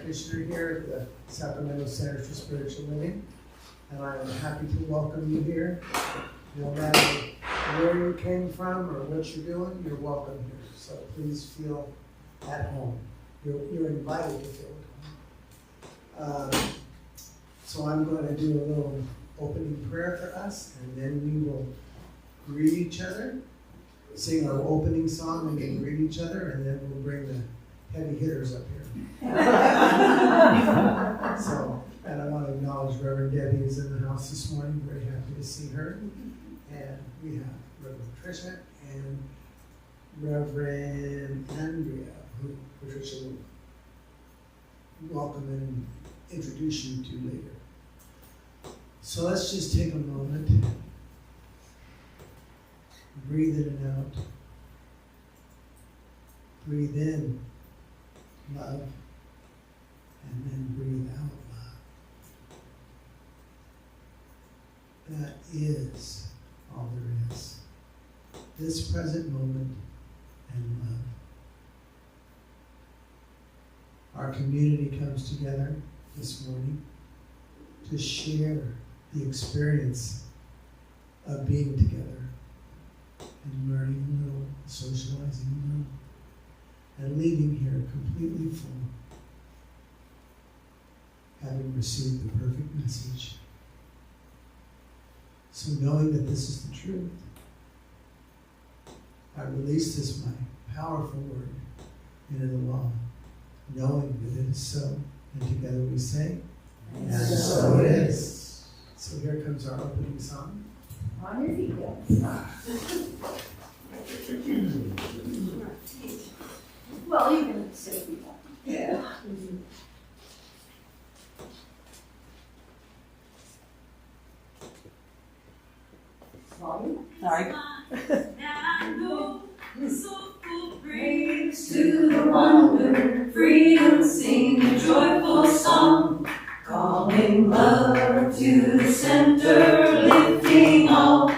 practitioner here at the Sacramento Center for Spiritual Living, and I'm happy to welcome you here. No matter where you came from or what you're doing, you're welcome here. So please feel at home. You're invited to feel at home. So I'm going to do a little opening prayer for us, and then we will greet each other, sing our opening song, and then greet each other, and then we'll bring the heavy hitters up here. So, and I want to acknowledge Reverend Debbie is in the house this morning. Very happy to see her. And we have Reverend Tricia and Reverend Andrea, who Patricia will welcome and introduce you to later. So let's just take a moment, breathe in and out. Breathe in love, and then breathe out love. That is all there is. This present moment and love. Our community comes together this morning to share the experience of being together and learning a little, socializing a little, and leaving here completely full, having received the perfect message. So knowing that this is the truth, I release this my powerful word into the law, knowing that it is so, and together we say, and so it is. So here comes our opening song. On your feet, well, you can say people. Yeah. Volume? Sorry. Praise to the wonder, freedom, sing a joyful song, calling love to the center, lifting all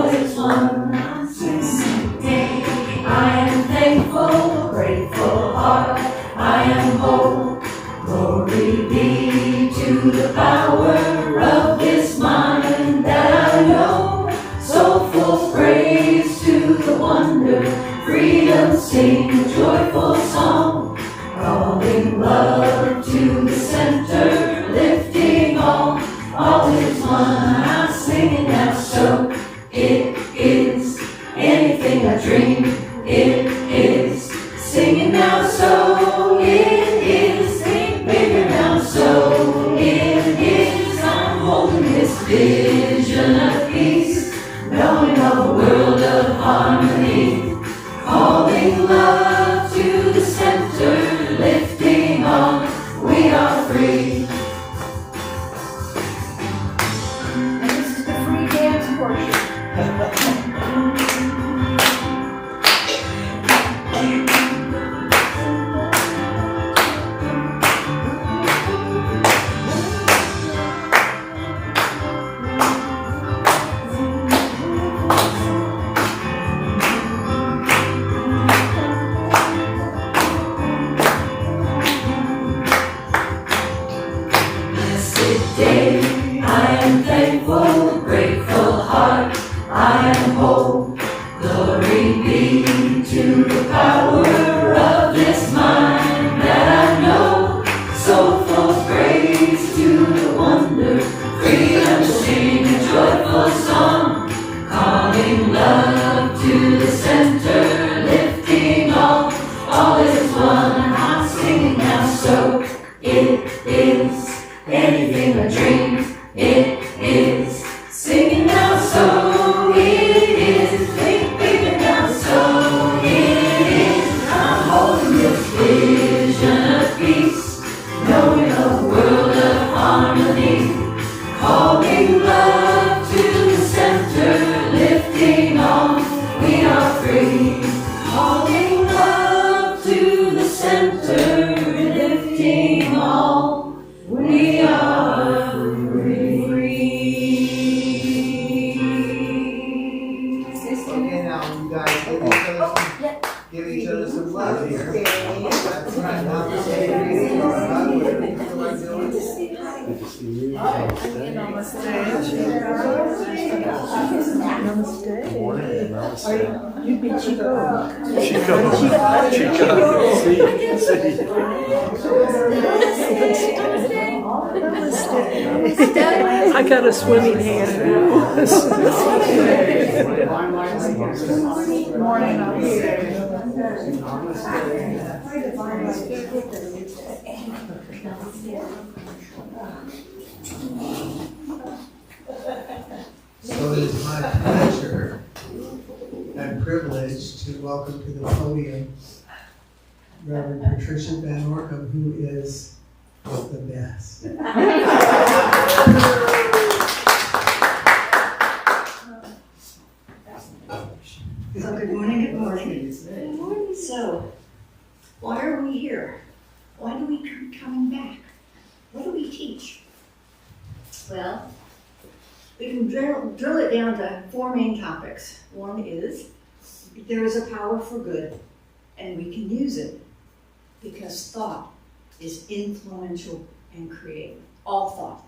is one. Today I am thankful, grateful heart, I am whole. Glory be to the power of this mind that I know. Soulful praise to the wonder, freedom, sing a joyful song, calling love to the center, lifting all is one. I'm singing now, so it is anything I dream. It is singing now, so it is bigger now, so it is. I'm holding this vision of peace, knowing a world of harmony, calling love to the center, lifting all see you. Namaste. Good morning. Namaste. You'd be Chico. Chico. I got a swimming hand now. So it is my pleasure and privilege to welcome to the podium Reverend Patricia Van Orkum, who is the best. So good morning, good morning. So, why are we here? Why do we keep coming back? What do we teach? Well, we can drill it down to four main topics. One is, there is a power for good, and we can use it because thought is influential and creative. All thought.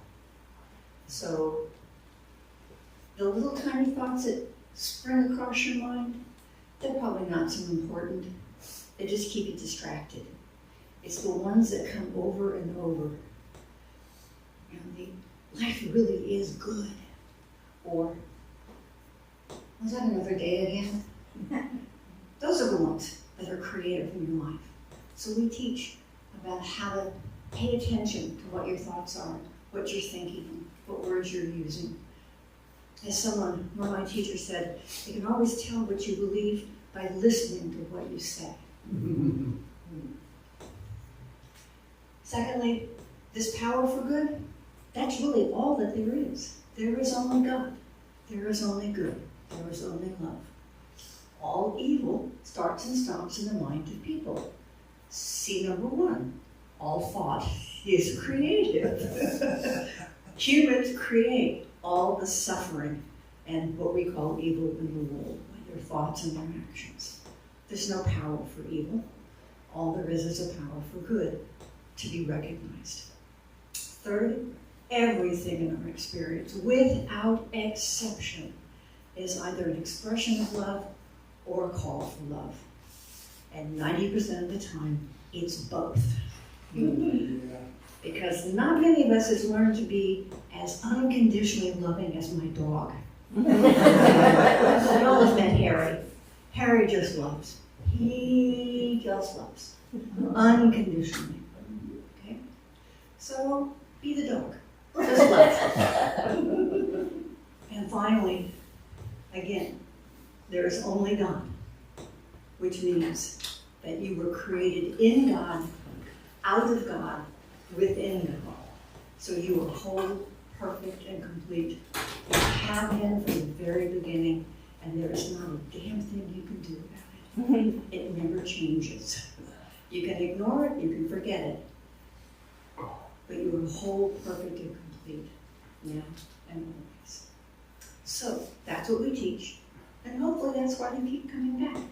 So, the little tiny thoughts that spring across your mind, they're probably not so important. They just keep you distracted. It's the ones that come over and over. You know, life really is good. Or, was that another day again? Those are the ones that are creative in your life. So we teach about how to pay attention to what your thoughts are, what you're thinking, what words you're using. As one of my teachers said, you can always tell what you believe by listening to what you say. Secondly, this power for good, that's really all that there is. There is only God. There is only good. There is only love. All evil starts and stops in the mind of people. See number one, all thought is creative. Humans create all the suffering and what we call evil in the world by their thoughts and their actions. There's no power for evil. All there is a power for good to be recognized. Third, everything in our experience, without exception, is either an expression of love or a call for love. And 90% of the time, it's both. Because not many of us has learned to be as unconditionally loving as my dog. I always met Harry. Harry just loves. He just loves. Unconditionally. Okay? So, be the dog. Just love. And finally, again, there is only God, which means that you were created in God, out of God, within God. So you are whole, perfect, and complete. You have Him from the very beginning, and there is not a damn thing you can do about it. It never changes. You can ignore it, you can forget it, but you are whole, perfect, and complete, now and always. So that's what we teach, and hopefully that's why you keep coming back.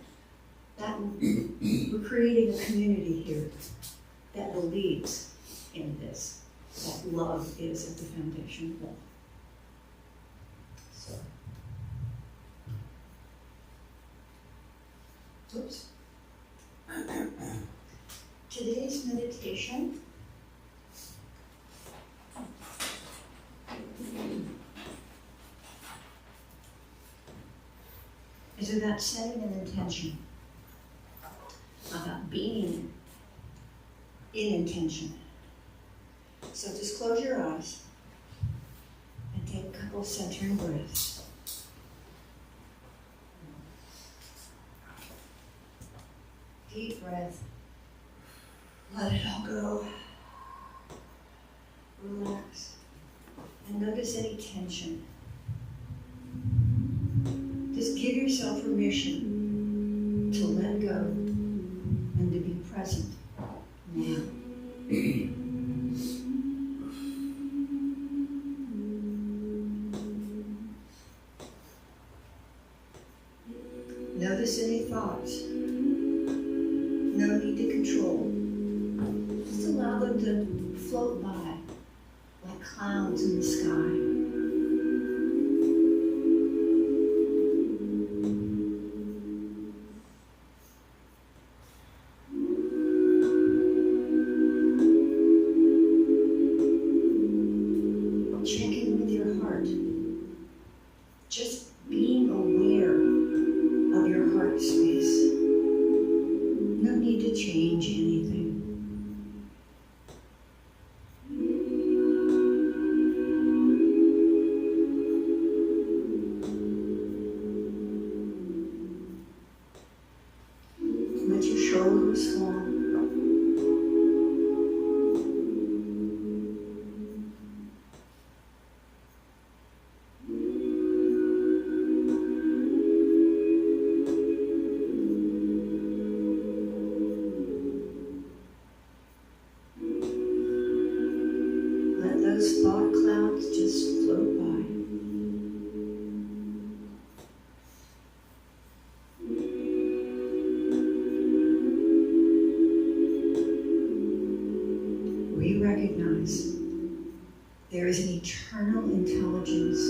That we're creating a community here that believes in this, that love is at the foundation of all. So, oops. Today's meditation is about setting an intention, about being in intention. So just close your eyes and take a couple of centering breaths. Deep breath. Let it all go. Relax. And notice any tension. Just give yourself permission to let go and to be present now. Notice any thoughts. No need to control. Just allow them to float by like clouds in the sky. Check in with your heart. Just being aware of your heart space. No need to change anything. Let your shoulders fall. Let those thought clouds just float by. We recognize there is an eternal intelligence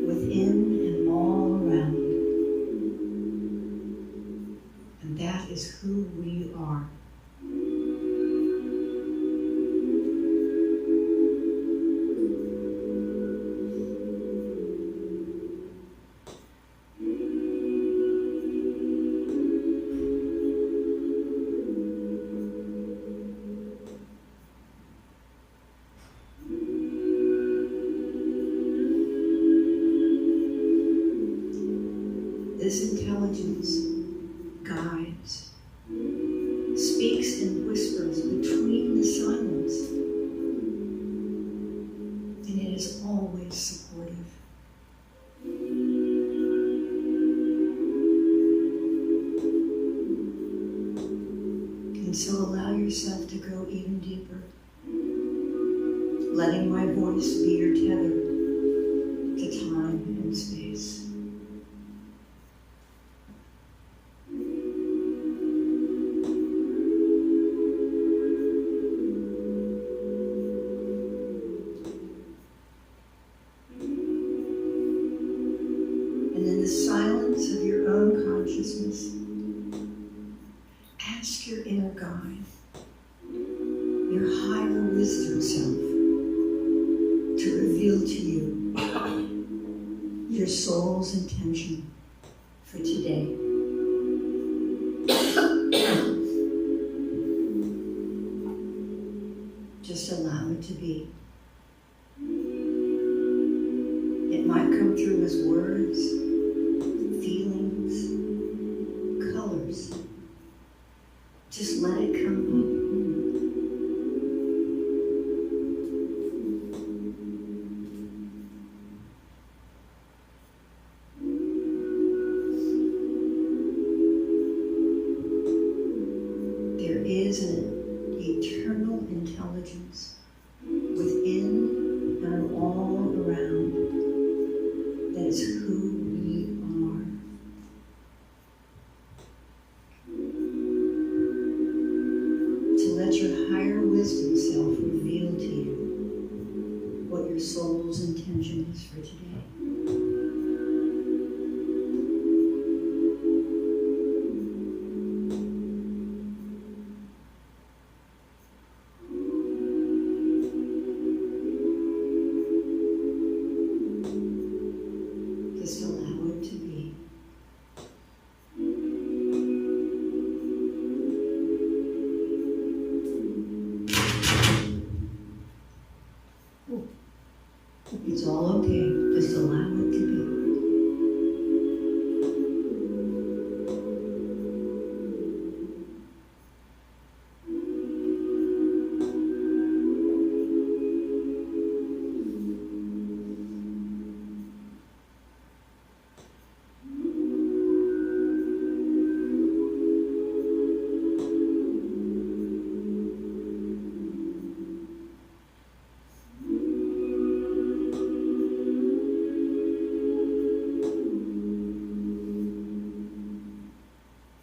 within and all around. And that is who we are. This intelligence guides, speaks and whispers between the silence, and it is always supportive. And so allow yourself to go even deeper, letting my voice be your tether to time and space. And in the silence of your own consciousness, ask your inner guide, your higher wisdom self, to reveal to you your soul's intention for today. Just allow it to be. It might come through as words, feelings, colors. Just let it come up. There is an eternal intelligence within and all around that is who we are. To let your higher wisdom self reveal to you what your soul's intention is for today. Just allow it to be. It's all okay. Just allow it to be.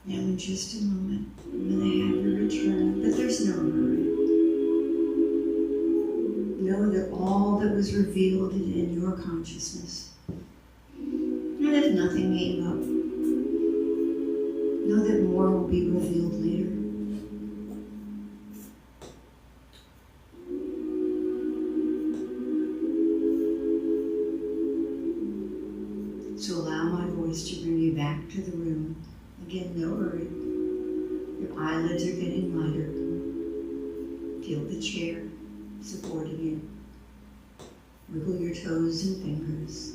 Now in just a moment, I'm going to have you return, but there's no hurry. Know that all was revealed in your consciousness. And if nothing came up, know that more will be revealed later. So allow my voice to bring you back to the room. Again, no hurry. Your eyelids are getting lighter. Feel the chair supporting you. Wiggle your toes and fingers.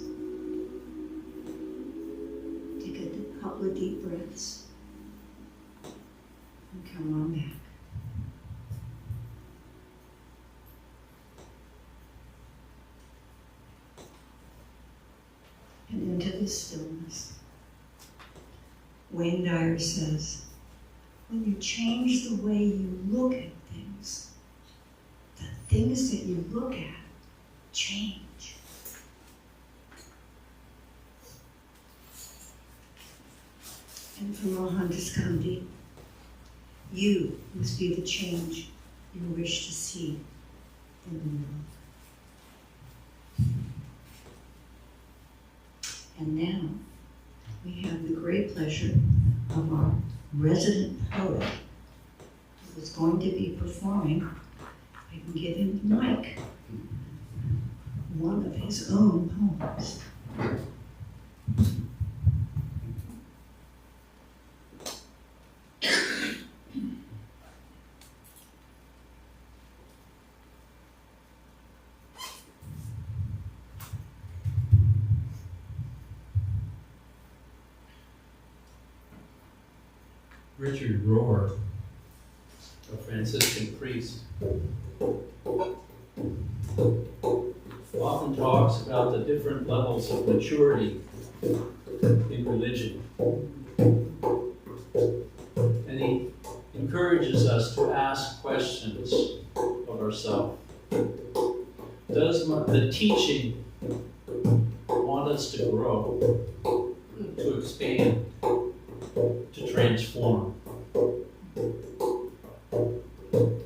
Take a couple of deep breaths. And come on back. And into the stillness. Wayne Dyer says, when you change the way you look at things, the things that you look at change. And from Mohandas Gandhi, you must be the change you wish to see in the world. And now we have the great pleasure of our resident poet who is going to be performing. I can give him the mic. One of his own poems. Richard Rohr, a Franciscan priest, often talks about the different levels of maturity in religion. And he encourages us to ask questions of ourselves. Does the teaching want us to grow, to expand, to transform?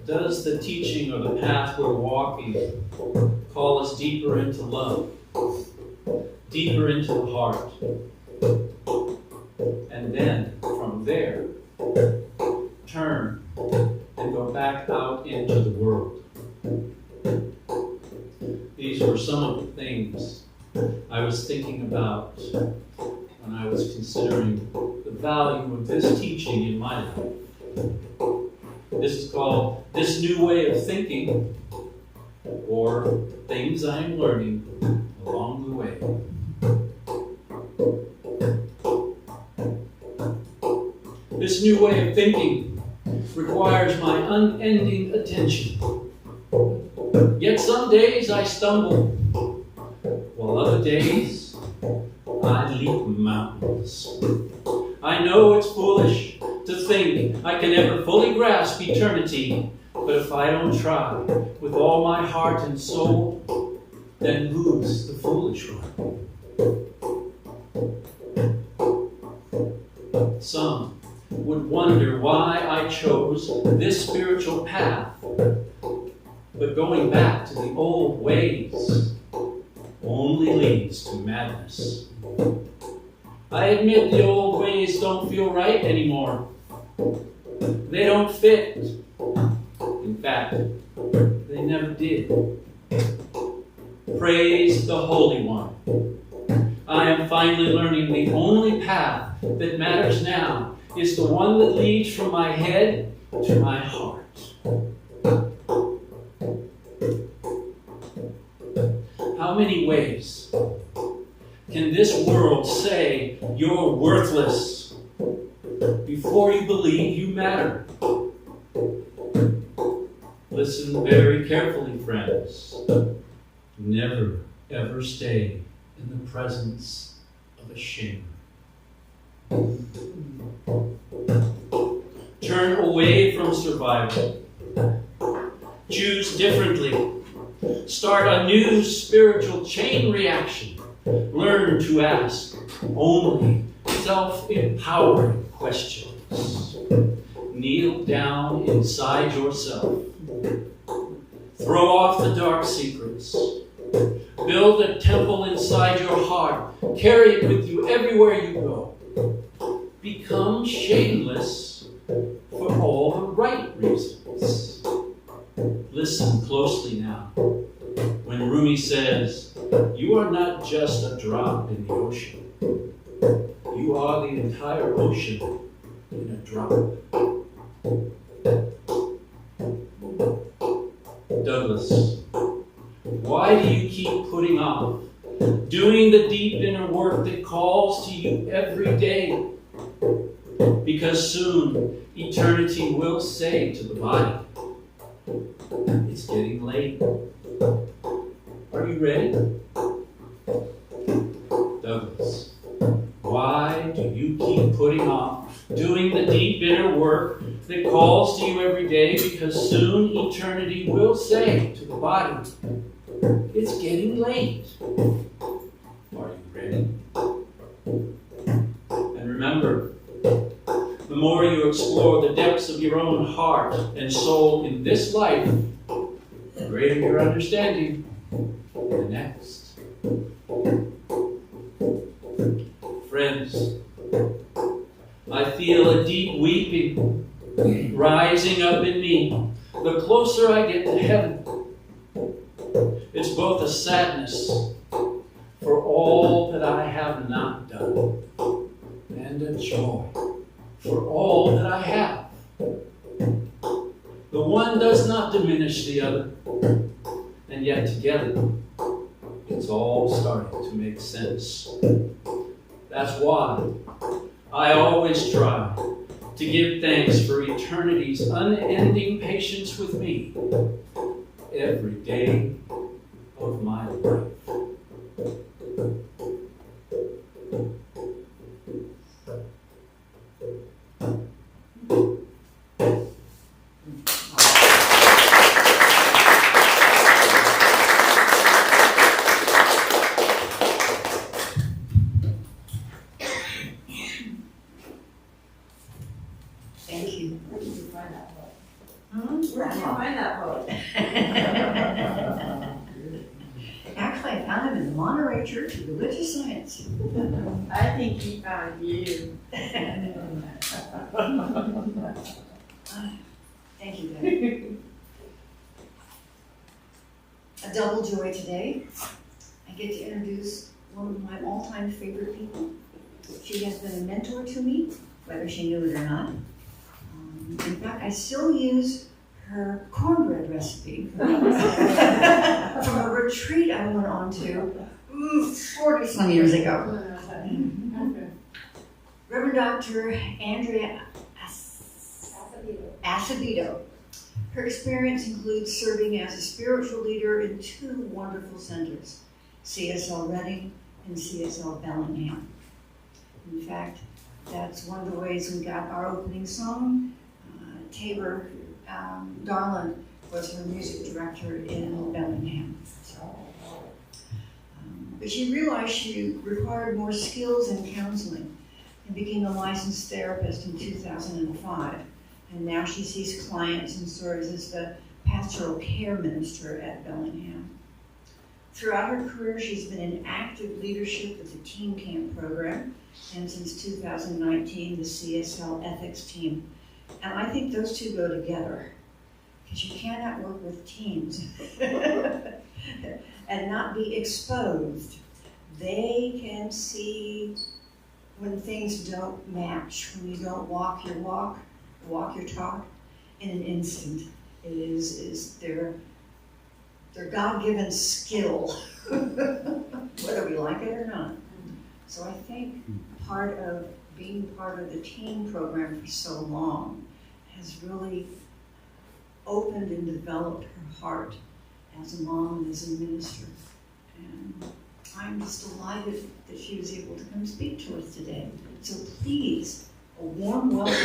Does the teaching or the path we're walking call us deeper into love, deeper into the heart, and then from there turn and go back out into the world? These were some of the things I was thinking about when I was considering the value of this teaching in my life. This is called This New Way of Thinking, or Things I'm Learning Along the Way. This new way of thinking requires my unending attention. Yet some days I stumble, while other days I leap mountains. I know it's foolish to think I can ever fully grasp eternity, but if I don't try with all my heart and soul, then who's the foolish one? Some would wonder why I chose this spiritual path, but going back to the old ways only leads to madness. I admit the old ways don't feel right anymore. They don't fit. In fact, they never did. Praise the Holy One. I am finally learning the only path that matters now is the one that leads from my head to my heart. How many ways can this world say you're worthless before you believe you matter? Listen very carefully, friends. Never, ever stay in the presence of a shame. Turn away from survival. Choose differently. Start a new spiritual chain reaction. Learn to ask only self-empowering questions. Kneel down inside yourself. Throw off the dark secrets. Build a temple inside your heart. Carry it with you everywhere you go. Become shameless for all the right reasons. Listen closely now. When Rumi says, you are not just a drop in the ocean. You are the entire ocean in a drop. Douglas, why do you keep putting off doing the deep inner work that calls to you every day? Because soon eternity will say to the body, it's getting late. Are you ready? Douglas, why do you keep putting off doing the deep inner work that calls to you every day? Because soon eternity will say to the body, it's getting late. Are you ready? And remember, the more you explore the depths of your own heart and soul in this life, the greater your understanding in the next. Friends, I feel a deep weeping rising up in me the closer I get to heaven. It's both a sadness for all that I have not done and a joy for all that I have. The one does not diminish the other, and yet together it's all starting to make sense. That's why I always try to give thanks for eternity's unending patience with me every day of my life. Thank you. Where did you find that book? Where did you find that book? Actually, I found him in the Monterey Church of Religious Science. I think he found you. Thank you, Debbie. A double joy today. I get to introduce one of my all-time favorite people. She has been a mentor to me, whether she knew it or not. In fact, I still use her cornbread recipe from a retreat I went on to 40-some years ago. Reverend Dr. Andrea Asebedo. Her experience includes serving as a spiritual leader in two wonderful centers, CSL Reading and CSL Bellingham. In fact, that's one of the ways we got our opening song. Tabor Darland was her music director in Bellingham. But she realized she required more skills in counseling and became a licensed therapist in 2005. And now she sees clients and serves as the pastoral care minister at Bellingham. Throughout her career, she's been in active leadership with the Teen Camp program, and since 2019, the CSL ethics team. And I think those two go together, because you cannot work with teens and not be exposed. They can see when things don't match, when you don't walk your walk, walk your talk in an instant. It is their God-given skill, whether we like it or not. So I think part of being part of the teen program for so long has really opened and developed her heart as a mom and as a minister. And I'm just delighted that she was able to come speak to us today. So please, a warm welcome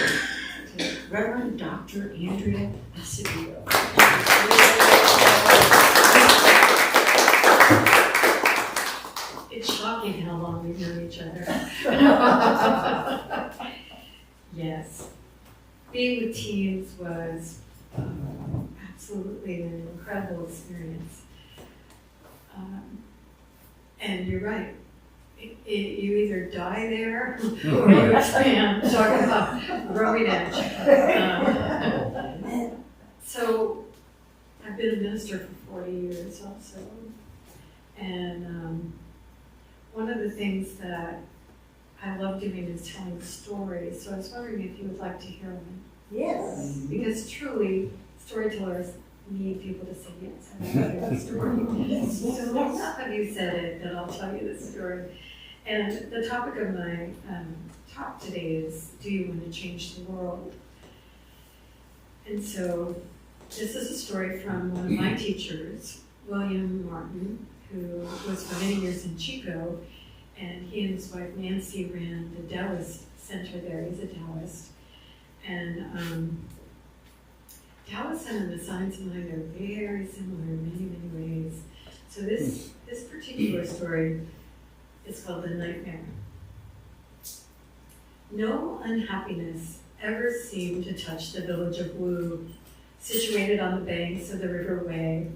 to Reverend Dr. Andrea Asebedo. It's shocking how long we've known each other. Yes. Being with teens was absolutely an incredible experience. And you're right. You either die there or you expand. Talking about growing edge. So I've been a minister for 40 years also. And one of the things that I love doing is telling stories. So I was wondering if you would like to hear one. Yes. Because truly, storytellers need people to say, yes, I want to hear the story. So now that you said it, then I'll tell you the story. And the topic of my talk today is, do you want to change the world? And so this is a story from one of my teachers, William Martin, who was for many years in Chico, and he and his wife Nancy ran the Taoist Center there. He's a Taoist. And Taoism and the science of mind are very similar in many, many ways. So this particular story is called The Nightmare. No unhappiness ever seemed to touch the village of Wu, situated on the banks of the River Wei.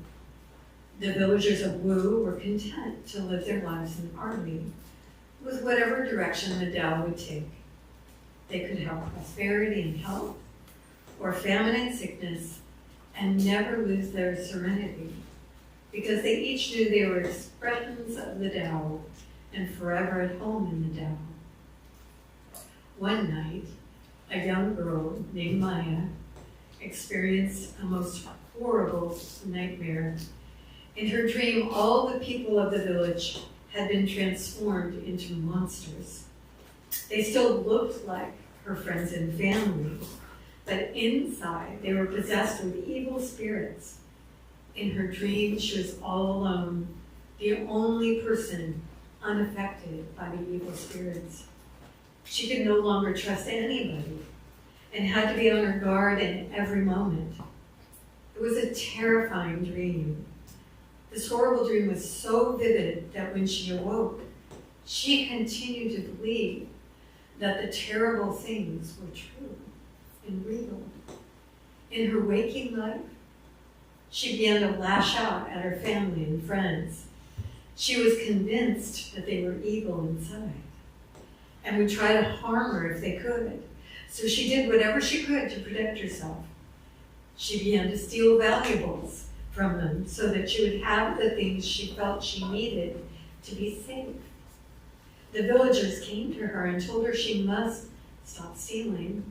The villagers of Wu were content to live their lives in harmony with whatever direction the Tao would take. They could have prosperity and health, or famine and sickness, and never lose their serenity, because they each knew they were expressions of the Tao and forever at home in the Tao. One night, a young girl named Maya experienced a most horrible nightmare. In her dream, all the people of the village had been transformed into monsters. They still looked like her friends and family, but inside they were possessed with evil spirits. In her dream, she was all alone, the only person unaffected by the evil spirits. She could no longer trust anybody and had to be on her guard in every moment. It was a terrifying dream. This horrible dream was so vivid that when she awoke, she continued to believe that the terrible things were true and real. In her waking life, she began to lash out at her family and friends. She was convinced that they were evil inside and would try to harm her if they could. So she did whatever she could to protect herself. She began to steal valuables from them so that she would have the things she felt she needed to be safe. The villagers came to her and told her she must stop stealing.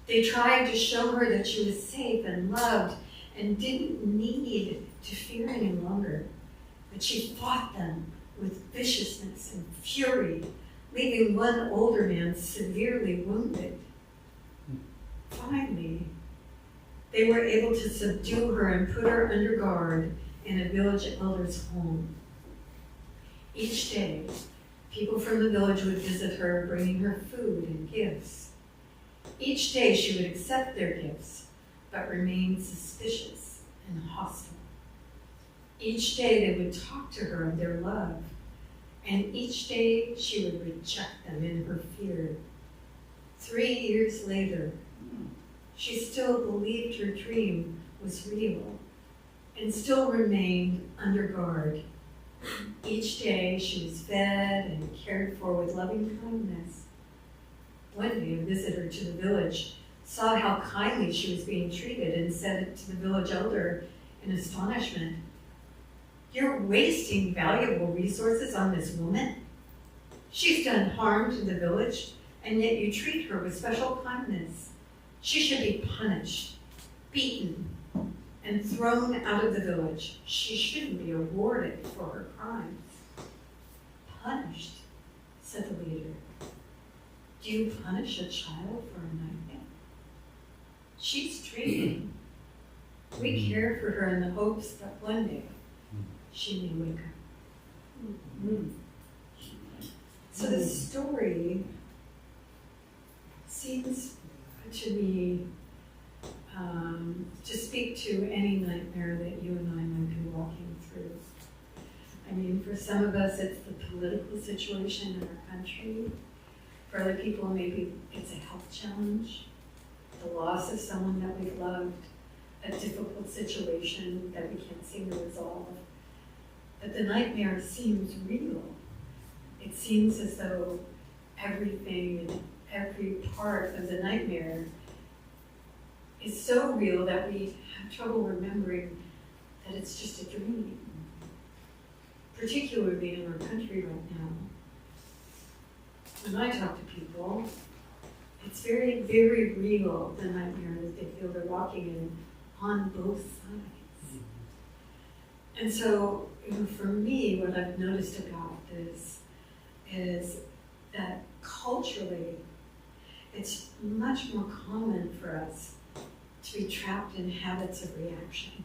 They tried to show her that she was safe and loved and didn't need to fear any longer. But she fought them with viciousness and fury, leaving one older man severely wounded. Finally, they were able to subdue her and put her under guard in a village elder's home. Each day, people from the village would visit her, bringing her food and gifts. Each day she would accept their gifts, but remain suspicious and hostile. Each day they would talk to her of their love, and each day she would reject them in her fear. 3 years later, she still believed her dream was real and still remained under guard. Each day she was fed and cared for with loving kindness. One day a visitor to the village saw how kindly she was being treated and said to the village elder in astonishment, "You're wasting valuable resources on this woman. She's done harm to the village, and yet you treat her with special kindness. She should be punished, beaten, and thrown out of the village. She shouldn't be rewarded for her crimes." "Punished," said the leader. "Do you punish a child for a nightmare? She's dreaming. We care for her in the hopes that one day she may wake up." So the story seems to me to speak to any nightmare that you and I might be walking through. I mean, for some of us, it's the political situation in our country. For other people, maybe it's a health challenge, the loss of someone that we've loved, a difficult situation that we can't seem to resolve. But the nightmare seems real. It seems as though everything and every part of the nightmare is so real that we have trouble remembering that it's just a dream. Particularly in our country right now. When I talk to people, it's very, very real, the nightmare that they feel they're walking in on both sides. And so, for me, what I've noticed about this is that culturally, it's much more common for us to be trapped in habits of reaction.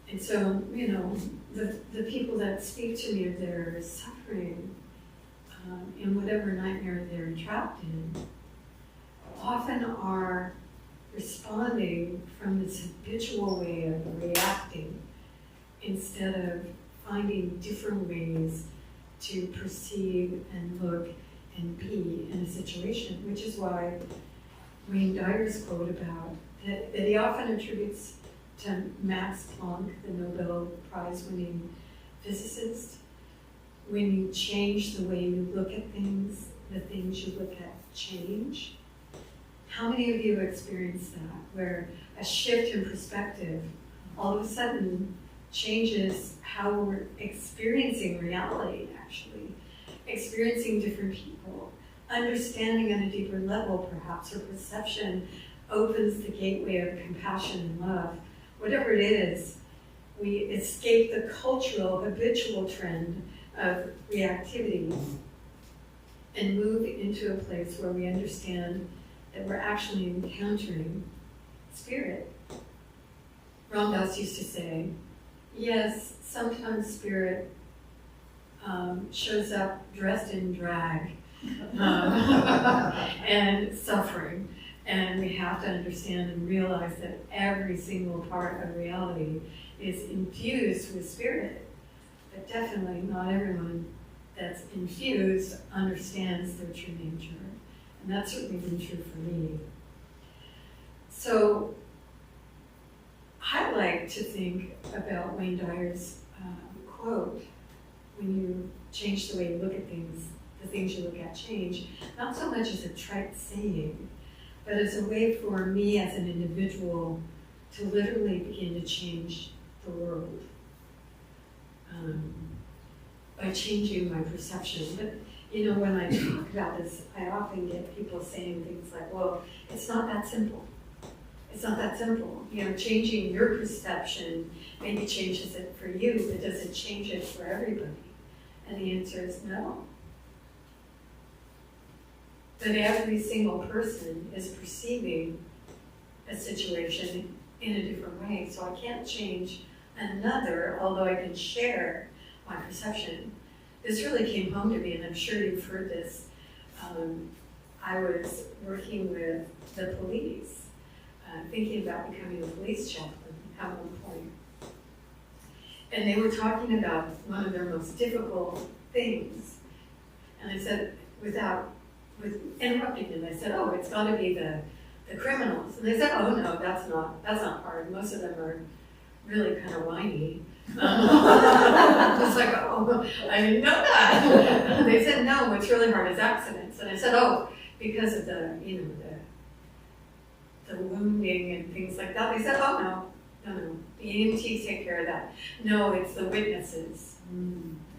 And so, the people that speak to me of their suffering in whatever nightmare they're trapped in often are responding from this habitual way of reacting instead of finding different ways to perceive and look and be in a situation, which is why Wayne Dyer's quote about that he often attributes to Max Planck, the Nobel Prize winning physicist. When you change the way you look at things, the things you look at change. How many of you have experienced that, where a shift in perspective all of a sudden changes how we're experiencing reality, actually, experiencing different people, understanding on a deeper level perhaps, or perception opens the gateway of compassion and love. Whatever it is, we escape the cultural, habitual trend of reactivity and move into a place where we understand that we're actually encountering spirit. Ram Dass used to say, yes, sometimes spirit shows up dressed in drag and suffering. And we have to understand and realize that every single part of reality is infused with spirit. But definitely not everyone that's infused understands their true nature. And that's certainly been true for me. So I like to think about Wayne Dyer's quote, when you change the way you look at things, the things you look at change, not so much as a trite saying, but as a way for me as an individual to literally begin to change the world by changing my perception. But when I talk about this, I often get people saying things like, well, it's not that simple. It's not that simple. Changing your perception maybe changes it for you, but does it change it for everybody? And the answer is no. That every single person is perceiving a situation in a different way. So I can't change another, although I can share my perception. This really came home to me, and I'm sure you've heard this. I was working with the police, thinking about becoming a police chaplain at one point. And they were talking about one of their most difficult things. And I said, with interrupting them, I said, oh, it's got to be the criminals. And they said, oh no, that's not hard. Most of them are really kind of whiny. I was like, oh, I didn't know that. They said, no, what's really hard is accidents. And I said, oh, because of the wounding and things like that. They said, oh no, the EMTs take care of that. No, it's the witnesses. I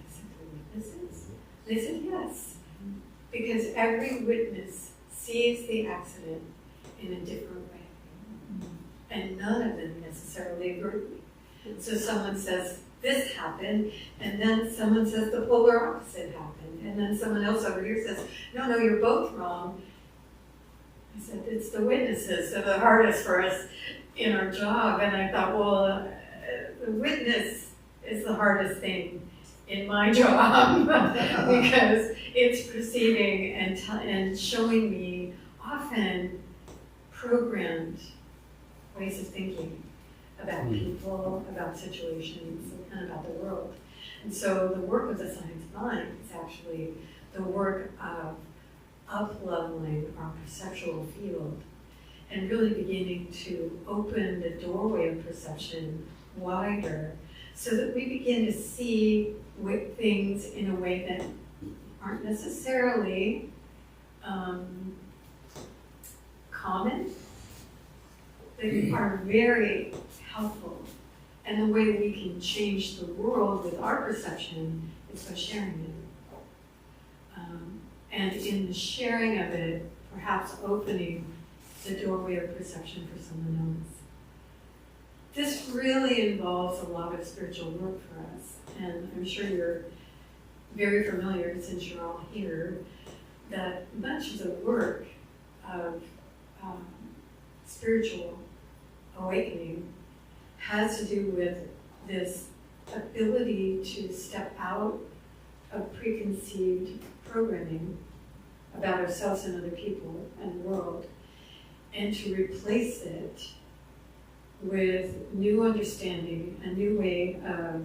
said, the witnesses? They said, yes. Because every witness sees the accident in a different way. And none of them necessarily agree. So someone says, this happened, and then someone says the polar opposite happened, and then someone else over here says, no, you're both wrong. I said, it's the witnesses that are the hardest for us in our job. And I thought, well, the witness is the hardest thing in my job because it's perceiving and showing me often programmed ways of thinking about people, about situations, and about the world. And so the work of the science mind is actually the work of up-leveling our perceptual field and really beginning to open the doorway of perception wider so that we begin to see things in a way that aren't necessarily common, they are very helpful. And the way we can change the world with our perception is by sharing it. And in the sharing of it, perhaps opening the doorway of perception for someone else. This really involves a lot of spiritual work for us. And I'm sure you're very familiar, since you're all here, that much of the work of spiritual awakening has to do with this ability to step out of preconceived programming about ourselves and other people and the world, and to replace it with new understanding, a new way of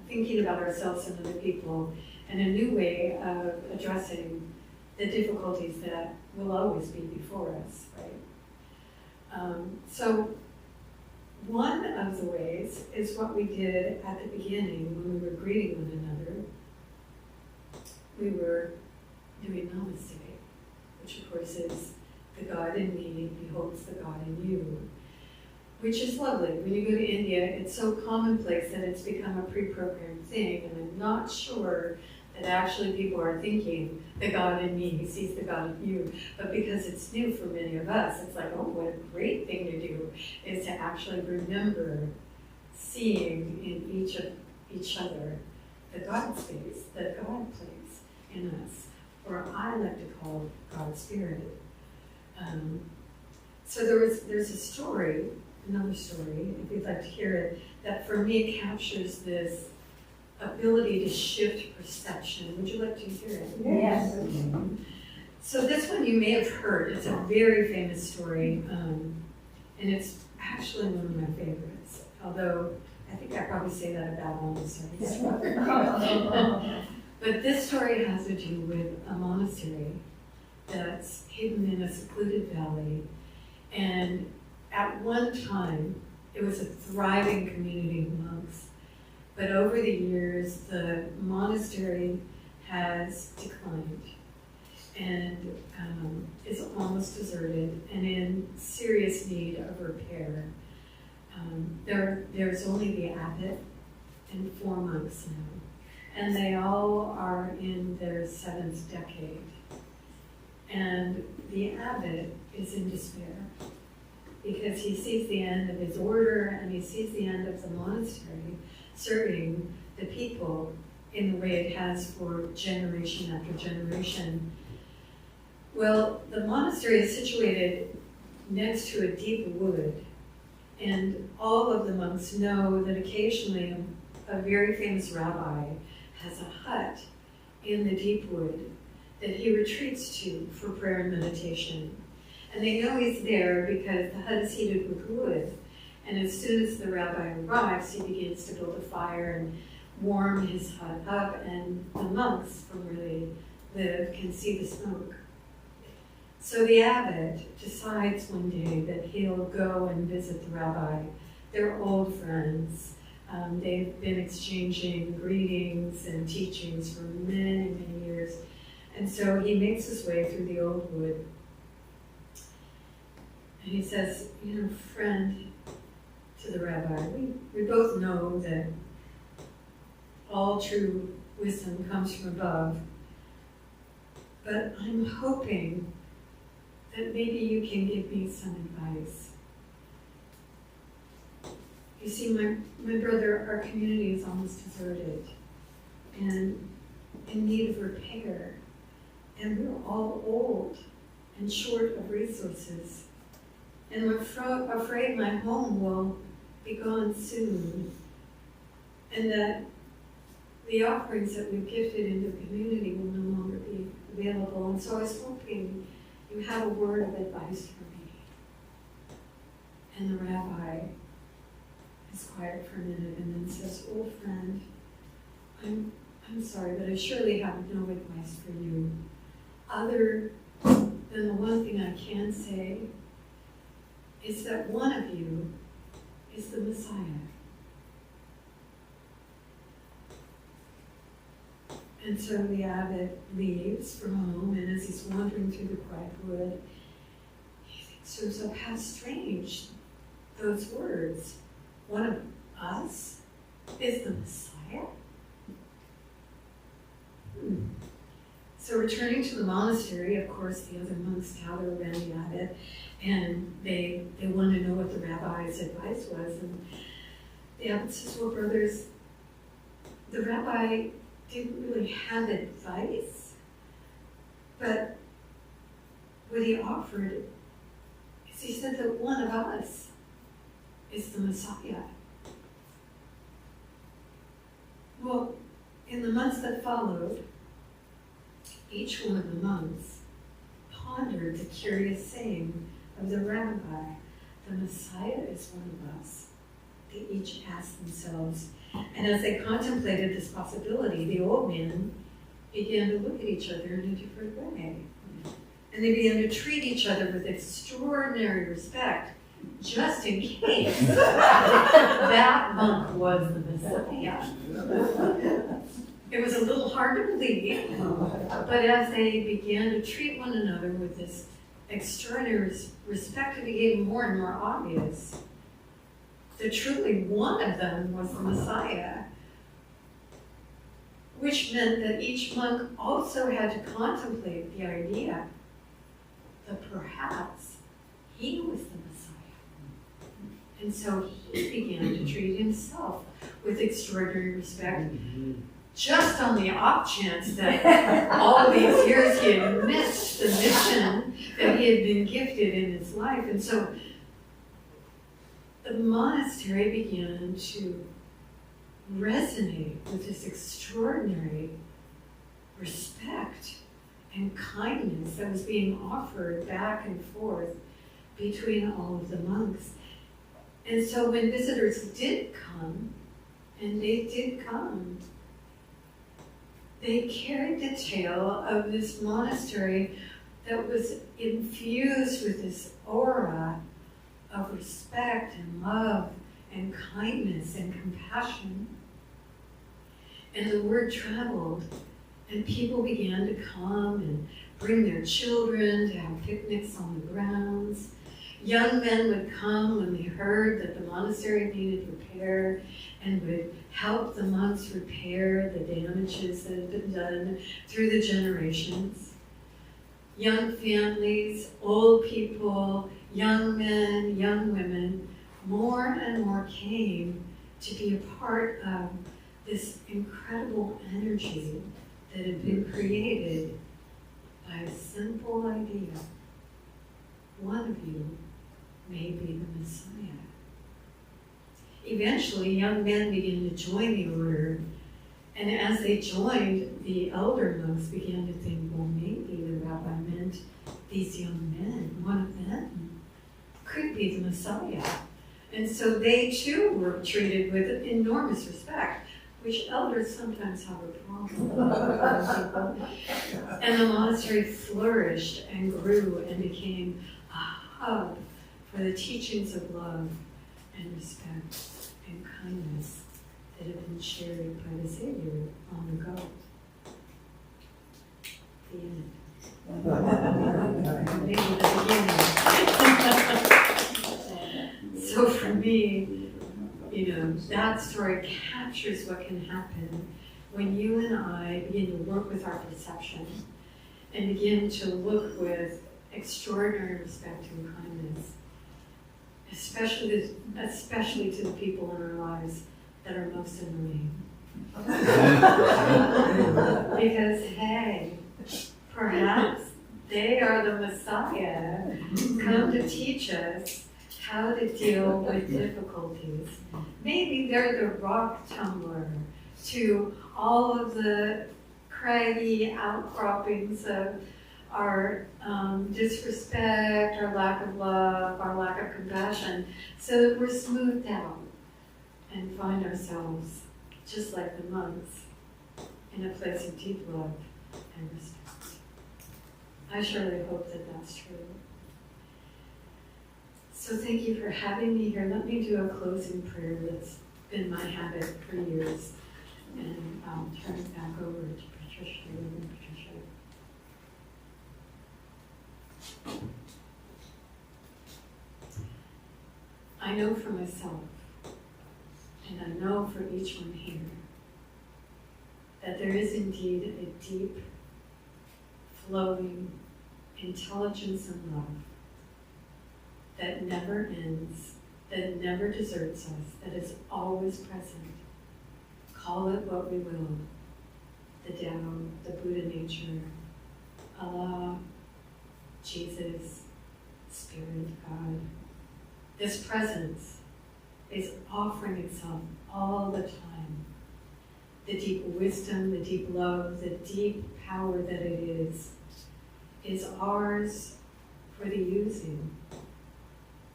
thinking about ourselves and other people, and a new way of addressing the difficulties that will always be before us, right? So one of the ways is what we did at the beginning when we were greeting one another. We were doing namaste, which of course is the God in me beholds the God in you, which is lovely. When you go to India, it's so commonplace that it's become a pre-programmed thing, and I'm not sure that actually people are thinking the God in me sees the God in you, but because it's new for many of us, it's like, oh, what a great thing to do is to actually remember seeing in each other the God space that God plays in us, or I like to call God Spirit. So there's a story, another story, if you'd like to hear it, that for me captures this ability to shift perception. Would you like to hear it? Yes. So this one you may have heard. It's a very famous story, and it's actually one of my favorites, although I think I probably say that about all the stories. But this story has to do with a monastery that's hidden in a secluded valley, and at one time it was a thriving community of monks. But over the years, the monastery has declined and is almost deserted and in serious need of repair. There's only the abbot and 4 monks now, and they all are in their 7th decade. And the abbot is in despair because he sees the end of his order and he sees the end of the monastery serving the people in the way it has for generation after generation. Well, the monastery is situated next to a deep wood, and all of the monks know that occasionally a very famous rabbi has a hut in the deep wood that he retreats to for prayer and meditation. And they know he's there because the hut is heated with wood. And as soon as the rabbi arrives, he begins to build a fire and warm his hut up, and the monks from where they live can see the smoke. So the abbot decides one day that he'll go and visit the rabbi. They're old friends. They've been exchanging greetings and teachings for many, many years. And so he makes his way through the old wood. And he says, friend, to the rabbi, we both know that all true wisdom comes from above, but I'm hoping that maybe you can give me some advice. You see, my brother, our community is almost deserted and in need of repair, and we're all old and short of resources, and I'm afraid my home will be gone soon, and that the offerings that we've gifted into the community will no longer be available. And so I was hoping you have a word of advice for me. And the rabbi is quiet for a minute and then says, "Old friend, I'm sorry, but I surely have no advice for you, other than the one thing I can say is that one of you is the Messiah. And so the abbot leaves for home, and as he's wandering through the quiet wood, he thinks to himself, how strange those words. One of us is the Messiah? So returning to the monastery, of course, the other monks gather around the abbot, and they want to know what the rabbi's advice was. And the abbot says, well, brothers, the rabbi didn't really have advice, but what he offered is he said that one of us is the Messiah. Well, in the months that followed, each one of the monks pondered the curious saying of the rabbi, the Messiah is one of us. They each asked themselves, and as they contemplated this possibility, the old men began to look at each other in a different way. And they began to treat each other with extraordinary respect, just in case that monk was the Messiah. It was a little hard to believe, but as they began to treat one another with this extraordinary respect, it became more and more obvious that truly one of them was the Messiah, which meant that each monk also had to contemplate the idea that perhaps he was the Messiah. And so he began to treat himself with extraordinary respect, just on the off chance that all these years he had missed the mission that he had been gifted in his life. And so the monastery began to resonate with this extraordinary respect and kindness that was being offered back and forth between all of the monks. And so when visitors did come, and they did come, they carried the tale of this monastery that was infused with this aura of respect and love and kindness and compassion. And the word traveled, and people began to come and bring their children to have picnics on the grounds. Young men would come when they heard that the monastery needed repair and would help the monks repair the damages that had been done through the generations. Young families, old people, young men, young women, more and more came to be a part of this incredible energy that had been created by a simple idea. One of you may be the Messiah. Eventually, young men began to join the order, and as they joined, the elder monks began to think, well, maybe the rabbi meant these young men. One of them could be the Messiah. And so they too were treated with enormous respect, which elders sometimes have a problem with. And the monastery flourished and grew and became a hub for the teachings of love and respect and kindness that have been shared by the Savior long ago. The end. Maybe the beginning. So for me, that story captures what can happen when you and I begin to work with our perception and begin to look with extraordinary respect and kindness, especially to the people in our lives that are most annoying. Because, hey, perhaps they are the Messiah come to teach us how to deal with difficulties. Maybe they're the rock tumbler to all of the craggy outcroppings of our disrespect, our lack of love, our lack of compassion, so that we're smoothed out and find ourselves, just like the monks, in a place of deep love and respect. I surely hope that that's true. So thank you for having me here. Let me do a closing prayer that's been my habit for years. and I'll turn it back over to Patricia. I know for myself, and I know for each one here, that there is indeed a deep, flowing intelligence and love that never ends, that never deserts us, that is always present. Call it what we will, the Tao, the Buddha nature, Allah, Jesus, Spirit, God. This presence is offering itself all the time. The deep wisdom, the deep love, the deep power that it is ours for the using.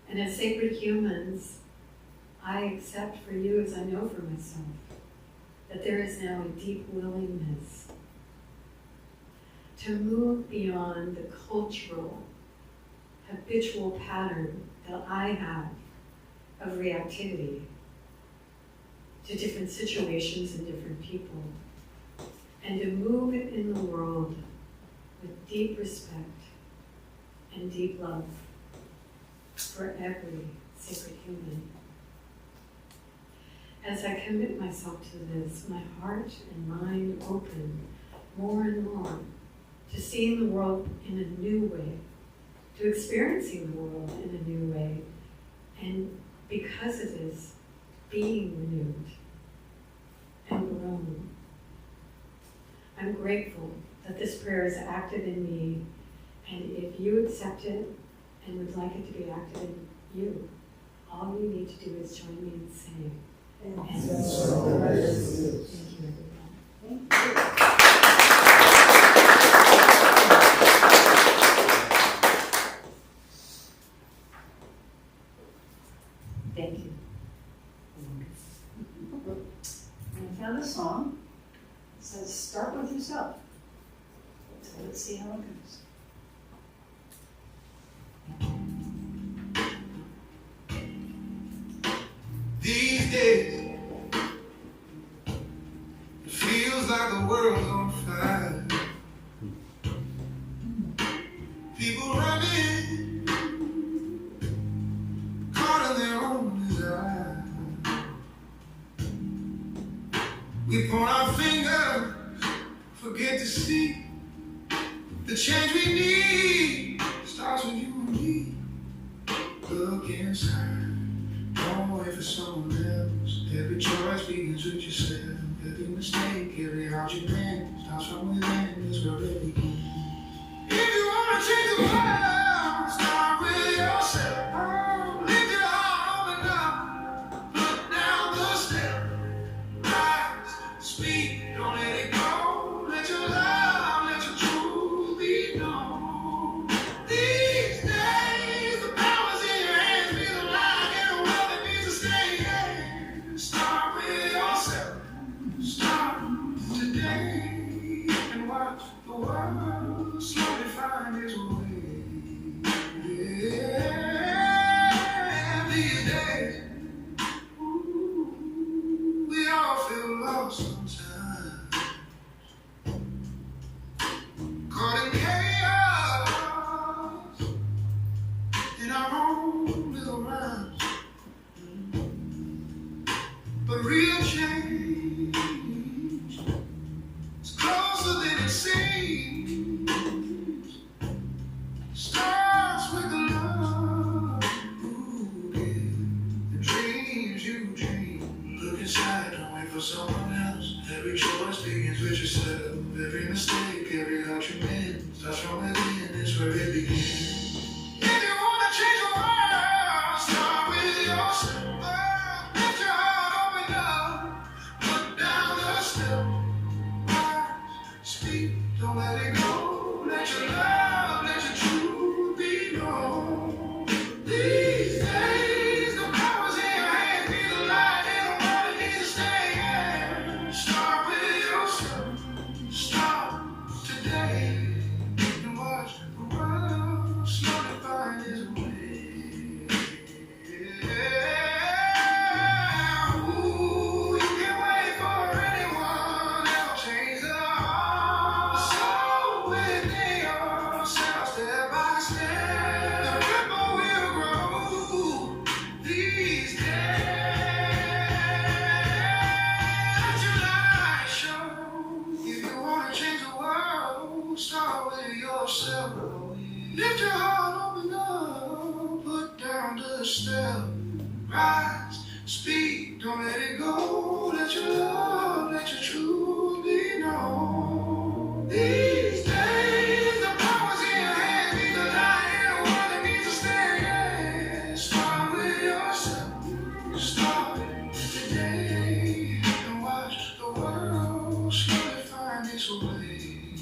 And as sacred humans, I accept for you, as I know for myself, that there is now a deep willingness to move beyond the cultural, habitual pattern that I have of reactivity to different situations and different people, and to move in the world with deep respect and deep love for every sacred human. As I commit myself to this, my heart and mind open more and more to seeing the world in a new way, to experiencing the world in a new way, and because of this, being renewed and grown. I'm grateful that this prayer is active in me, and if you accept it and would like it to be active in you, all you need to do is join me in saying, and so it is. Thank you, everyone. Thank you. I found a song that says, start with yourself. So let's see how it goes. These days, it feels like the world's on fire. People running, caught in their own desire. We point our finger, forget to see the change we need starts with you and me. Look inside. Don't wait for someone else. Every choice begins with yourself. Every mistake, every heart you mend starts from within. Is where it begins. If you wanna change the world, start with yourself. Lift your heart, open up, put down the step. Rise, speak, don't let it go. Let your love, let your truth be known. These days, the power's in your hands. Be the light in a world that needs to stay. Yeah. Start with yourself. Start today and watch the world slowly find its way. Yeah. These days, ooh, we all feel lost sometimes. Caught in chaos in our own little rhymes. But real change is closer than it seems. Starts with the love, ooh, yeah. The dreams you dream. Look inside, don't wait for someone else. Every choice begins with yourself. Every mistake, every heart you mend starts from within. It's where it begins. If you wanna change the world, start with yourself. Lift your heart, open up, put down the step. Rise, speak, don't let it go. Let your love, let your truth be known. These days, the power's in your hands. Be the light in a world that needs to stay. Yeah. Start with yourself. Start today and watch the world Don't let it go, let your love, let your truth be known. These days, the power's in your hand, need a light in a world that needs to stand. Start with yourself, start today, and watch the world slowly find its way.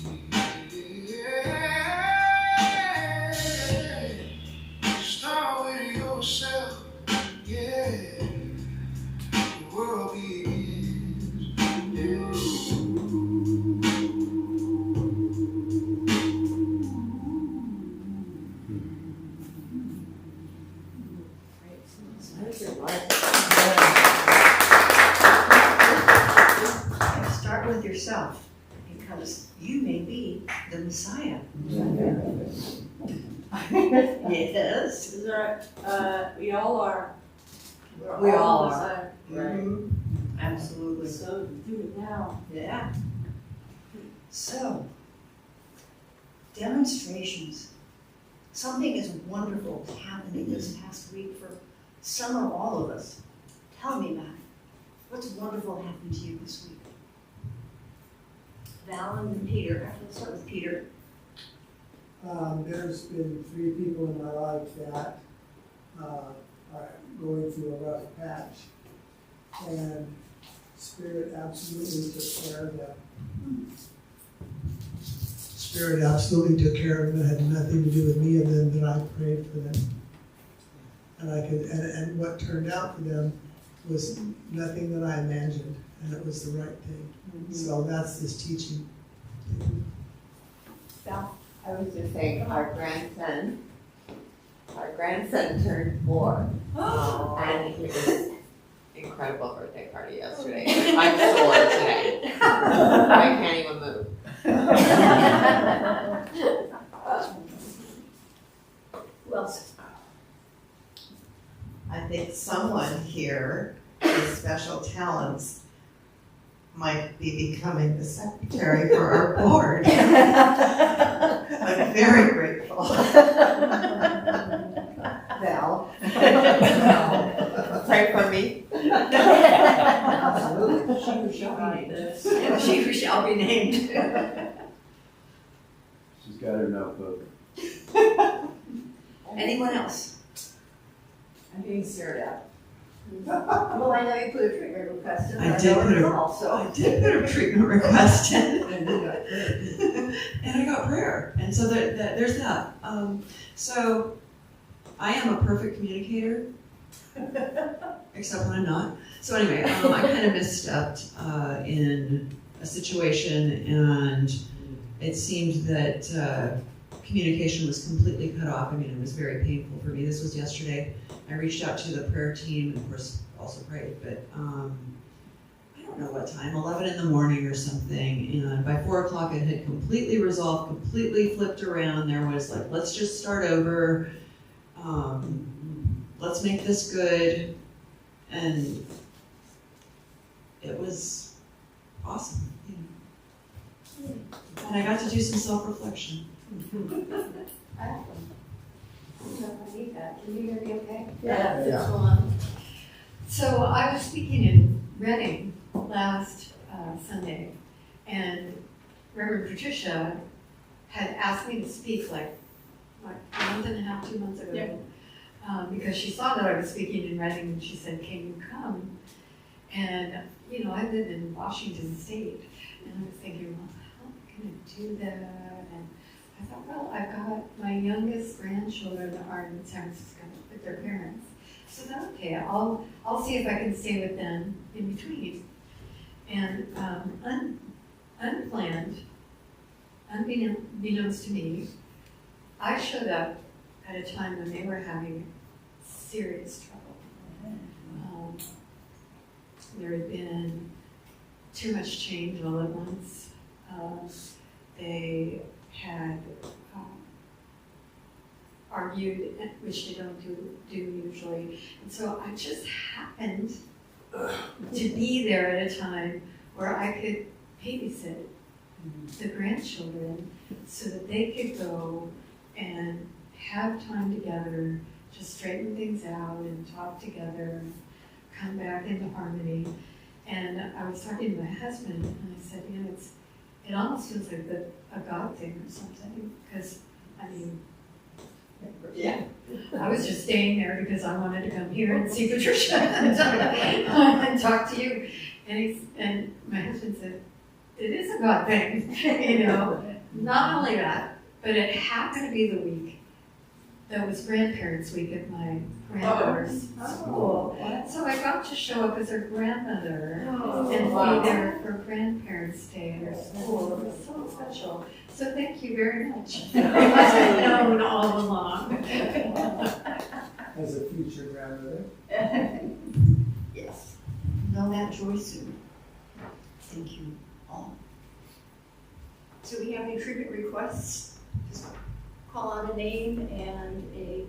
Start with yourself, yeah. The world begins with you. Start with yourself, because you may be the Messiah. Yes. Is there, we all are. We all the are. same. Right. Mhm. Absolutely. So do it now. Yeah. So, demonstrations. Something is wonderful happening this past week for some or all of us. Tell me about it. What's wonderful happened to you this week? Val and Peter. Let's start with Peter. There's been 3 people in my life that are going through a rough patch, and Spirit absolutely took care of them. Spirit absolutely took care of them. It had nothing to do with me and them, that I prayed for them. And what turned out for them was nothing that I imagined, and it was the right thing. So that's this teaching. Val? I was just saying, our grandson turned 4, and he was incredible birthday party yesterday. I'm sore today. I can't even move. Who else? I think someone here with special talents might be becoming the secretary for our board. I'm very grateful. Val? Pray for me. Absolutely. She shall be named. She's got her notebook. Anyone else? I'm being stared at. Well, I know you put a treatment request in. I did put a- also. I did put a treatment request in. And you got prayer. And I got prayer, and so there's that. So I am a perfect communicator, except when I'm not. So anyway, I kind of misstepped in a situation, and it seemed that communication was completely cut off. I mean, it was very painful for me. This was yesterday. I reached out to the prayer team, and of course also prayed, but I don't know what time, 11 in the morning or something, and by 4 o'clock it had completely resolved, completely flipped around. There was like, let's just start over, let's make this good, and it was awesome, you know. And I got to do some self-reflection. Can you hear me okay? Yeah, it's Yeah. on. So I was speaking in Reading last Sunday, and Reverend Patricia had asked me to speak like a month and a half, 2 months ago. Yep. Because she saw that I was speaking in Reading, and she said, "Can you come?" And, you know, I live in Washington State, and I was thinking, well, how am I going to do that? And I thought, well, I've got my youngest grandchildren are in San Francisco with their parents. So then, okay, I'll see if I can stay with them in between. And unplanned, unbeknownst to me, I showed up at a time when they were having serious trouble. There had been too much change all at once. They had argued, which they don't do usually. And so I just happened to be there at a time where I could babysit the grandchildren so that they could go and have time together to straighten things out and talk together, come back into harmony. And I was talking to my husband, and I said, you know, it almost feels like a God thing or something, because, I mean, yeah, I was just staying there because I wanted to come here and see Patricia and talk to you. And my husband said, it is a God thing, you know. Not only that, but it happened to be the week that was Grandparents' Week at my granddaughter's school. So I got to show up as her grandmother and be there for Grandparents' Day at her school. It was so special. So thank you very much. I must have known all along. As a future grandmother. Yes. Know that joy soon. Thank you all. So we have any treatment requests? Just call out a name and a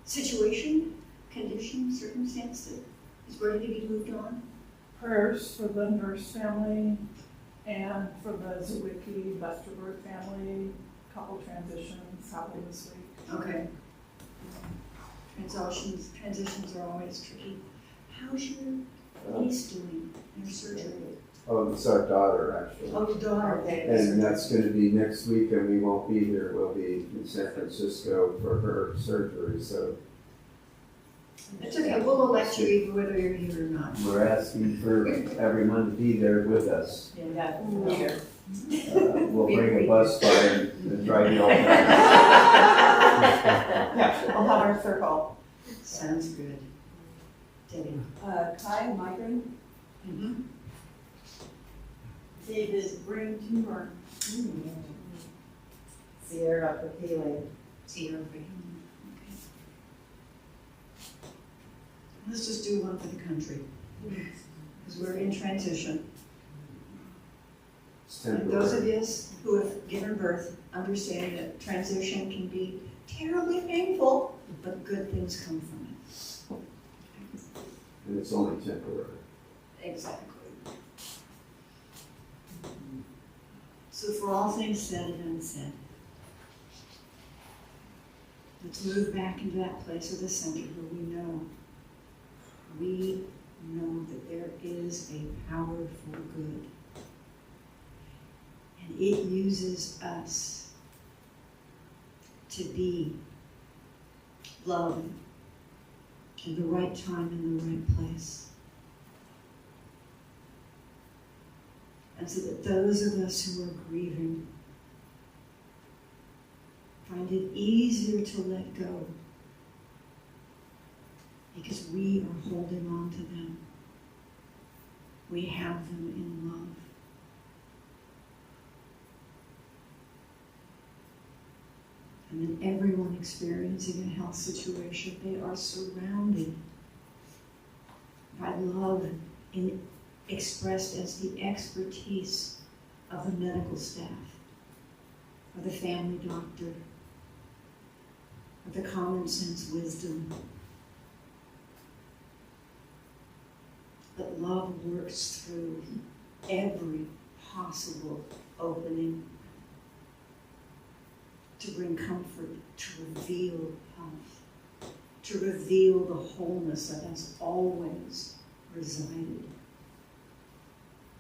situation, condition, circumstance that is ready to be moved on. Prayers for the nurse family and for the Zwicky Westerberg family. Couple transitions happened this week. Okay. Transitions are always tricky. How's your niece doing? Your surgery? Oh, it's our daughter, actually. Oh, your daughter. And that's gonna be next week, and we won't be here. We'll be in San Francisco for her surgery, so It's okay, we'll elect you either whether you're here or not. we're asking for everyone to be there with us. Yeah. We'll bring a bus by and drive you all back. Yeah, we'll have our circle. Sounds good. Debbie? Kai, migraine. Mm-hmm. David's brain tumor. Sierra for healing. Sierra. Okay. Let's just do one for the country. Because we're in transition. It's And those of temporary. us who have given birth understand that transition can be terribly painful, but good things come from it. And it's only temporary. Exactly. So for all things said and unsaid, let's move back into that place of the center where we know that there is a power for good. And it uses us to be love in the right time, in the right place. And so that those of us who are grieving find it easier to let go because we are holding on to them. We have them in love. And then everyone experiencing a health situation, they are surrounded by love expressed as the expertise of the medical staff, of the family doctor, of the common sense wisdom. But love works through every possible opening to bring comfort, to reveal health, to reveal the wholeness that has always resided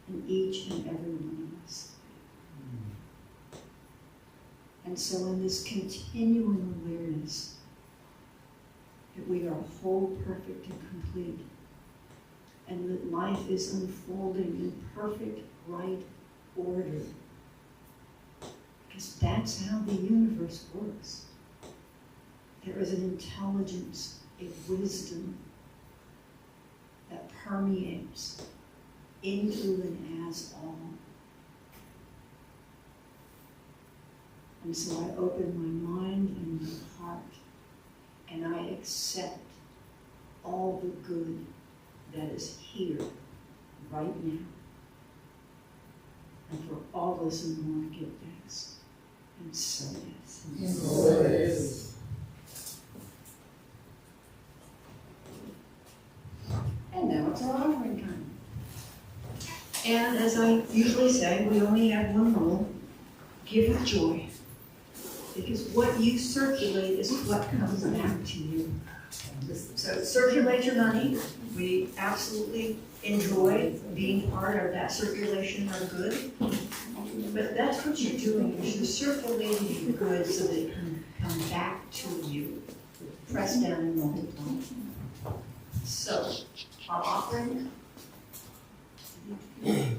in each and every one of us. And so in this continuing awareness that we are whole, perfect, and complete, and that life is unfolding in perfect, right order, because that's how the universe works. There is an intelligence, a wisdom that permeates into and as all. And so I open my mind and my heart, and I accept all the good that is here, right now. And for all those who want to give thanks. And so it is. So it is. And now it's our offering time. And as I usually say, we only have one rule: give with joy. Because what you circulate is what comes back to you. So circulate your money. We absolutely enjoy being part of that circulation of good. But that's what you're doing, is you're circulating the good so that it can come back to you. Press down and multiply. So, our offering, and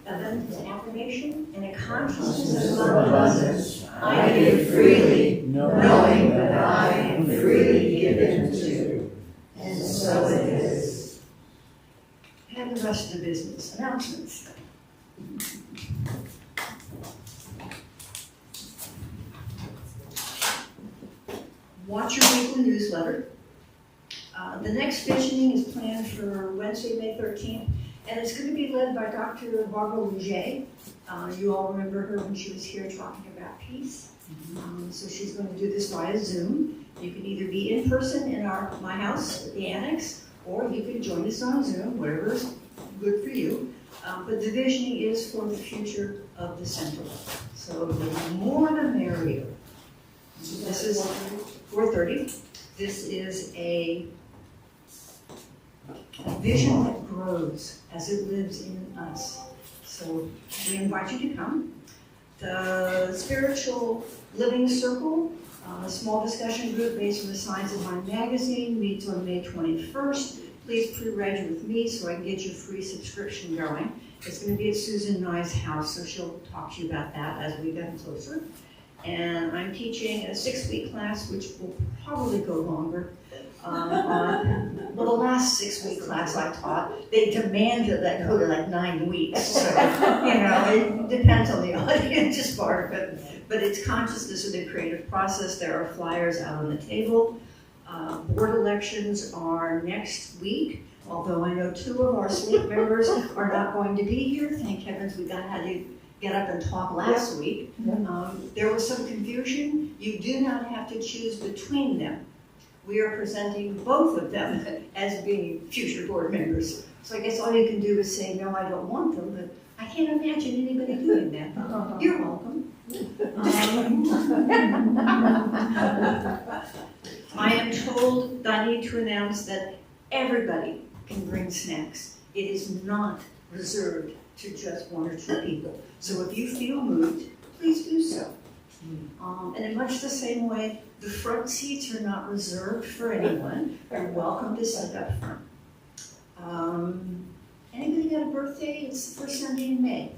then the affirmation and a consciousness of abundance. I give freely, knowing that I am freely given to. And so it is. And the rest of the business announcements. Watch your weekly newsletter. The next visioning is planned for Wednesday, May 13th, and it's going to be led by Dr. Barbara Leger. You all remember her when she was here talking about peace. So she's going to do this via Zoom. You can either be in person in my house at the annex, or you can join us on Zoom, whatever's good for you. But the visioning is for the future of the center. So the more the merrier. This is 4:30. This is a vision that grows as it lives in us. So we invite you to come. The Spiritual Living Circle, a small discussion group based on the Signs of Mind magazine, meets on May 21st. Please pre-reg with me so I can get your free subscription going. It's going to be at Susan Nye's house, so she'll talk to you about that as we get closer. And I'm teaching a 6-week class, which will probably go longer. Well, the last 6-week class I taught, they demanded that go to like 9 weeks. So, it depends on the audience as part of it. But it's consciousness of the creative process. There are flyers out on the table. Board elections are next week, although I know 2 of our sleep members are not going to be here. Thank heavens we had to get up and talk last week. There was some confusion. You do not have to choose between them. We are presenting both of them as being future board members. So I guess all you can do is say, no, I don't want them, but I can't imagine anybody doing that. You're welcome. I am told I need to announce that everybody can bring snacks. It is not reserved to just 1 or 2 people. So if you feel moved, please do so. And in much the same way, the front seats are not reserved for anyone. You're welcome to sit up front. Anybody got a birthday? It's the first Sunday in May.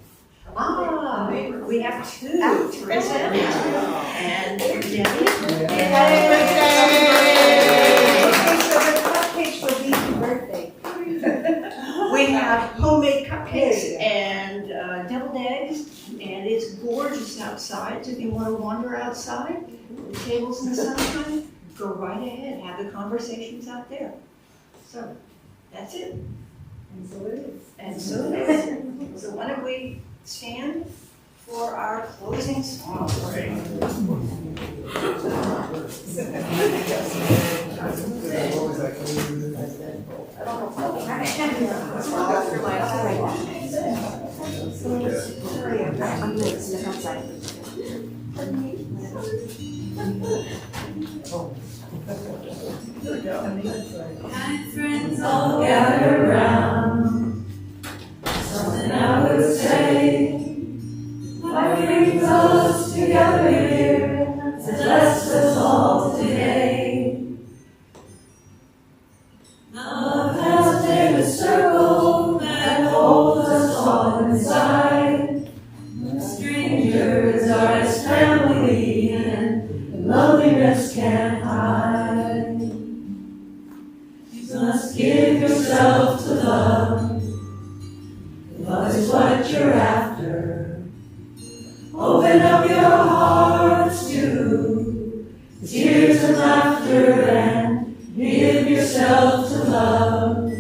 We have 2. Teresa and Debbie. Happy birthday! So the cupcakes will be your birthday. We have homemade cupcakes and deviled eggs, and it's gorgeous outside. So if you want to wander outside, the tables in the sunshine, go right ahead. Have the conversations out there. So that's it. And so it is. And so it is. So why don't we stand for our closing song? My friends all gather round. Something I would say. What brings us together here has blessed us all today. Love has made a circle that holds us all inside. Strangers are as family, and loneliness can't hide. You must give yourself to love. Love is what you're after. Open up your hearts to tears and laughter and give yourself to love.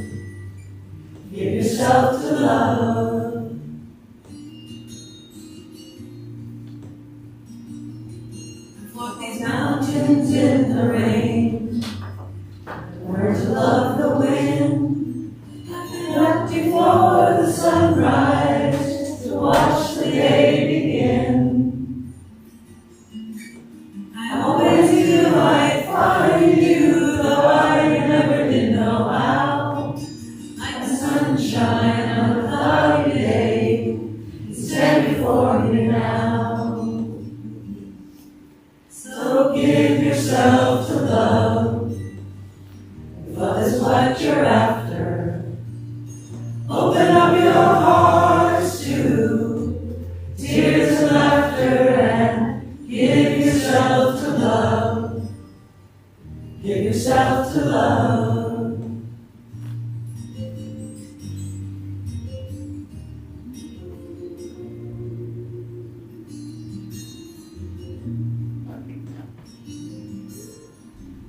Give yourself to love. I've walked these mountains in the rain. Learn to love the wind. I've been up before the sunrise to watch the day begin. I always knew I'd find you, though I sunshine on a cloudy day. Stand before me now. So give yourself to love. If love is what you're after, open up your hearts to tears and laughter and give yourself to love. Give yourself to love.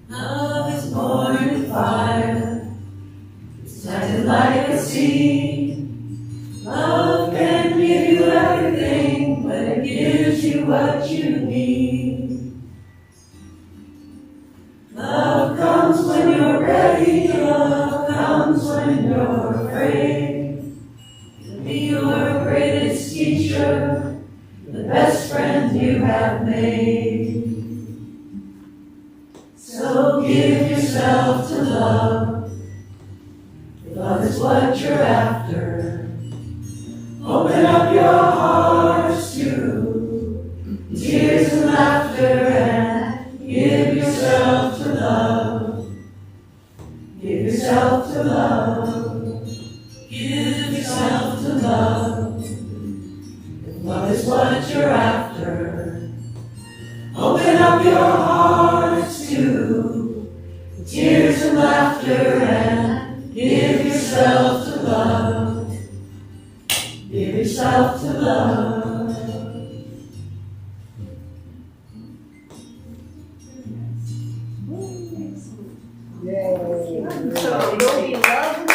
Love is born in fire, it's lighted like a seed. Love can give you everything, but it gives you what you need. Love comes when you're ready, love comes when you're afraid. It'll be your greatest teacher, the best friend you have made. So give yourself to love. If love is what you're after, open up your hearts to tears and laughter and give yourself to love. Give yourself to love. Give yourself to love. If love is what you're after, open up your hearts to tears and laughter and give yourself to love. Give yourself to love. Yay. So you'll be loved